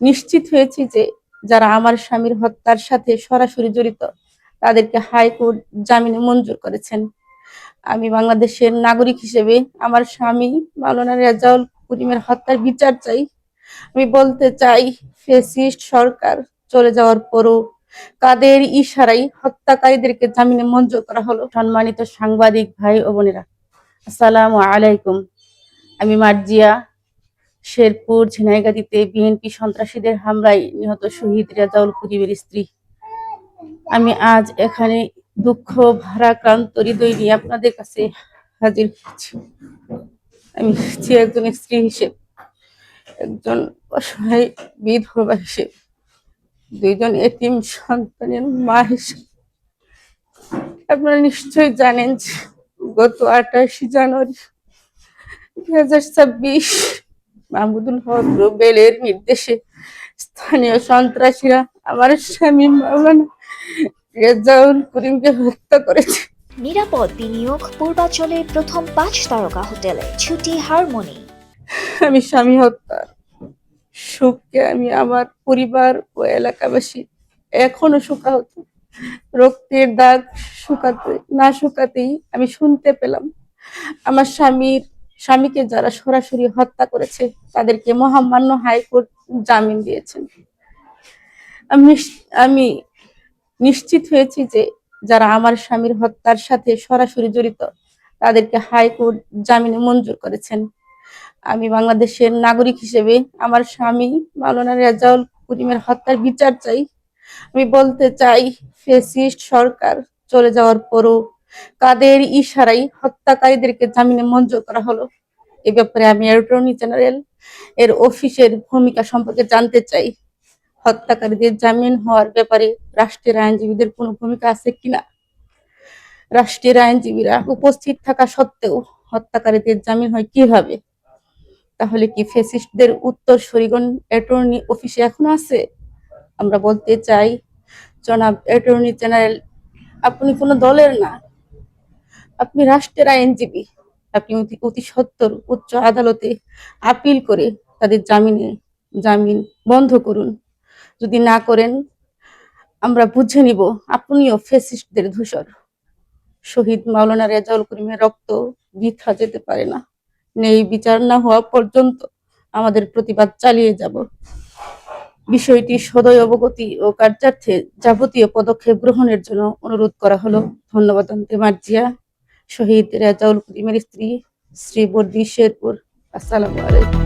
নিশ্চিত হয়েছি যে যারা আমার স্বামীর হত্যার সাথে সরাসরি জড়িত তাদেরকে হাইকোর্ট জামিনে মঞ্জুর করেছেন। আমি বাংলাদেশের নাগরিক হিসেবে আমার স্বামী মাওলানা রেজাউল করিমের হত্যার বিচার চাই। আমি বলতে চাই, ফ্যাসিস্ট সরকার চলে যাওয়ার পরও কাদের ইশারায় হত্যাকারীদেরকে জামিনে মঞ্জুর করা হলো। সম্মানিত সাংবাদিক ভাই ও বোনেরা, আসসালামু আলাইকুম। আমি মার্জিয়া, শেরপুর ঝিনাইগাতীতে বিএনপি সন্ত্রাসীদের হামলায় নিহত শহীদ রেজাউল করিমের স্ত্রী। আমি আজ এখানে দুঃখ ভারাক্রান্ত হৃদয় নিয়ে আপনাদের কাছে হাজির হয়েছি। আমি একজন স্ত্রী হিসেবে, একজন অসহায় বিধবা হিসেবে, দুইজন এতিম সন্তানের মা হিসেবে। আপনারা নিশ্চয়ই জানেন যে গত 28 জানুয়ারি 2026 মাহমুদুল হক রুবেলের নির্দেশে স্থানীয় সন্ত্রাসীরা আমার স্বামী মাওলানা রেজাউল করিমকে হত্যা করেছে। নিরাপদ বিনিয়োগ পূর্বাঞ্চলের প্রথম 5 তারকা হোটেলে ছুটি হারমোনি। আমি স্বামী হত্যার শোককে আমি আমার পরিবার ও এলাকাবাসী এখনো শোকাহত। রক্তের দাগ শুকাতেই আমি শুনতে পেলাম আমার স্বামীকে যারা সরাসরি হত্যা করেছে তাদেরকে মহামান্য হাইকোর্ট জামিন দিয়েছেন। আমি নিশ্চিত হয়েছি যে যারা আমার স্বামীর হত্যার সাথে সরাসরি জড়িত তাদেরকে হাইকোর্ট জামিনে মঞ্জুর করেছেন। আমি বাংলাদেশের নাগরিক হিসেবে আমার স্বামী মাওলানা রেজাউল করিমের হত্যার বিচার চাই। আমি বলতে চাই, ফ্যাসিস্ট সরকার চলে যাওয়ার পরও কাদের ইশারায় হত্যাকারীদেরকে জামিনে মঞ্জুর করা হলো। এ ব্যাপারে আমি অ্যাটর্নি জেনারেল এর অফিসের ভূমিকা সম্পর্কে জানতে চাই। হত্যাকারীদের জামিন হওয়ার ব্যাপারে রাষ্ট্রের আইনজীবীদের কোনো ভূমিকা আছে কিনা? রাষ্ট্রের আইনজীবীরা উপস্থিত থাকা সত্ত্বেও হত্যাকারীদের জামিন হয় কিভাবে? তাহলে কি ফ্যাসিস্টদের উত্তর সরিগণ অ্যাটর্নি অফিসে এখনো আছে? আমরা বলতে চাই, জনাব অ্যাটর্নি জেনারেল, আপনি কোনো দলের না, আপনি রাষ্ট্রের আইনজীবী। আপনি অতি সত্বর উচ্চ আদালতে আপিল করে তাদের জামিন বন্ধ করুন। যদি না করেন আমরা বুঝে নিব আপনিও ফ্যাসিস্টদের ধূসর। শহীদ মাওলানা রেজাউল করিমের রক্ত বৃথা যেতে পারে না। ন্যায় বিচার না হওয়া পর্যন্ত আমাদের প্রতিবাদ চালিয়ে যাব। বিষয়টি সদয় অবগতি ও কার্যার্থে যাবতীয় পদক্ষেপ গ্রহণের জন্য অনুরোধ করা হলো। ধন্যবাদ। মার্জিয়া, শহীদ রেজাউল করিমের স্ত্রী, শ্রীবর্দী, শেরপুর। আসসালামু আলাইকুম।